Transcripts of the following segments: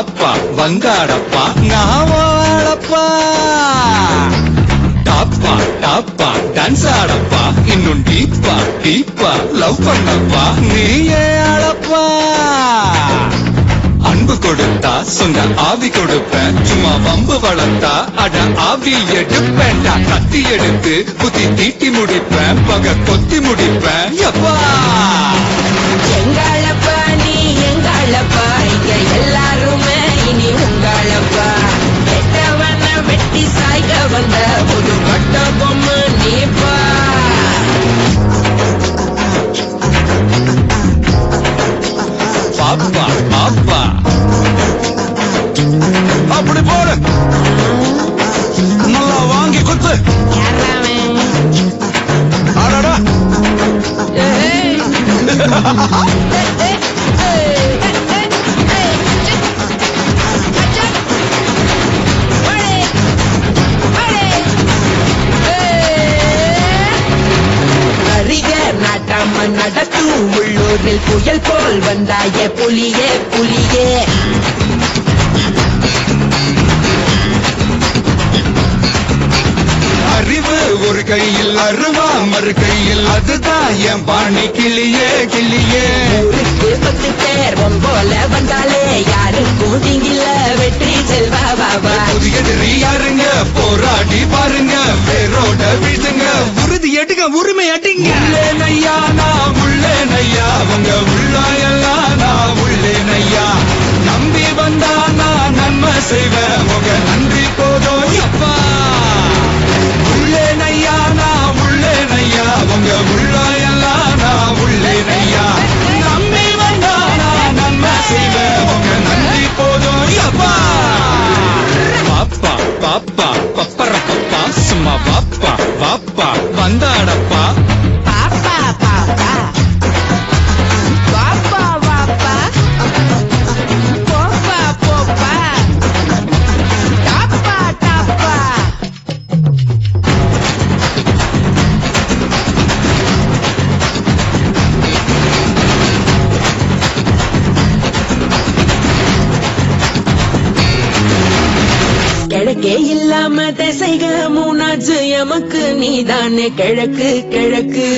பாப்பா வந்தாடப்பா நான் வாழப்பா டாப்பா டாப்பா டான்ஸ் ஆடப்பா இன்னும் டீப்பா டீப்பா லவ் பண்ணப்பா நீயே ஆளப்பா அன்பு கொடுத்தா சொந்த ஆவி கொடுப்பேன் சும்மா வம்பு வளர்த்தா அட ஆவி எடுப்பேன்டா கத்தி எடுத்து புத்தி தீட்டி முடிப்பேன் பக கொத்தி முடிப்பேன் எப்பா எங்களப்பா நீ எங்களப்பா இங்க எல்லாருமே இனி உங்களப்பா கெட்டவன வெட்டி சாய்க்க வந்த புது பட்ட பொம்மை நீப்பா பாப்பா பாப்பா அப்படி போடு நல்லா வாங்கி குத்து அடடா நாட்டாம நடக்கும் உள்ளூரில் புயல் போல் வந்தாய புலியே புலியே அறிவு ஒரு கையில் அருவா மறு கையில் அதுதான் என் பாணி கிளியே கிளியே ஊருக்கு 10 பேர் போல வந்தாலே யாருக்கும் திங்கில வெற்றி செல்வா பாபா புதிய யாருங்க போராடி பாருங்க வேரோட வீழ்த்துங்க உறுதி எடுங்க உரிமை அடிங்க உள்ளே நையா நான் உள்ளே நையா உங்க உள்ளாயெல்லாம் நான் உள்ளே நையா நம்பி வந்தா நான் நன்மை செய்வேன் உங்க நன்றி போதும் எப்பா உள்ளே நையா நான் உள்ளே நையா உங்க உள்ளாயெல்லாம் நான் உள்ளே நையா நம்பி வந்தா நான் நன்மை செய்வேன் உங்க நன்றி போதும் எப்பா பாப்பா பாப்பா பப்பர பப்பா சும்மா பாப்பா பாப்பா வந்தாடப்பா பாப்பா பாப்பா பாப்பா பாப்பா போப்பா போப்பா டாப்பா டாப்பா கிழக்கே இல்லாம திசைக மூணாச்சு எமக்கு நீதானே கிழக்கு கிழக்கு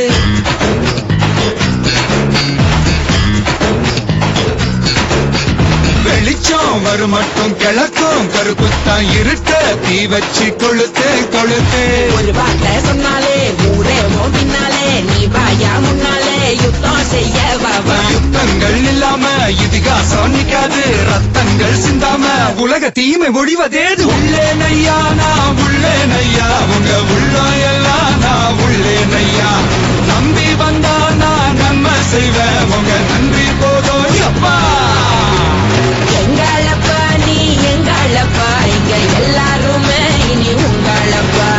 வெளிச்சம் வரும் மட்டும் கிழக்கும் கருப்புத்தான் இருட்ட தீ வச்சு கொளுத்து கொளுத்து ஒரு வார்த்தை சொன்னாலே ஊரே மோதினாலே நீ வாயா முன்னாலே யுத்தம் செய்ய வாவா யுத்தங்கள் இல்லாம இதிகாசம் நிக்காது ரத்தங்கள் சிந்தாம உலக தீமை ஒழிவதேது உள்ளே நையா நான் உள்ளே நையா உங்க உள்ளாயெல்லாம் நான் உள்ளே நையா நம்பி வந்தா நான் நன்மை செய்வேன் உங்க நன்றி போதும் எப்பா எங்களப்பா நீ எங்களப்பா இங்க எல்லாருமே இனி உங்களப்பா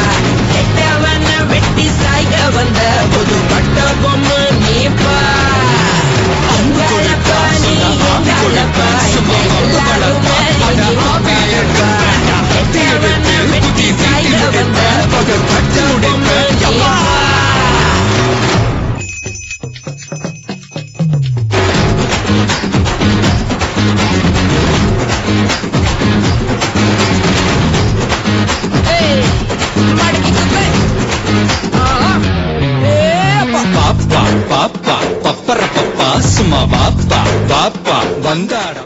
கெட்டவன வெட்டி சாய்க்க வந்த புது பட்ட பொம்மை நீப்பா எங்களப்பா நீ எங்களப்பா இங்க எல்லாருமே இனி உங்களப்பா கெட்டவன வெட்டி சாய்க்க வந்த புது பட்ட பொம்மை நீப்பா பாப்பா பாப்பா பப்பர பப்பா சும்மா பாப்பா பாப்பா வந்தாட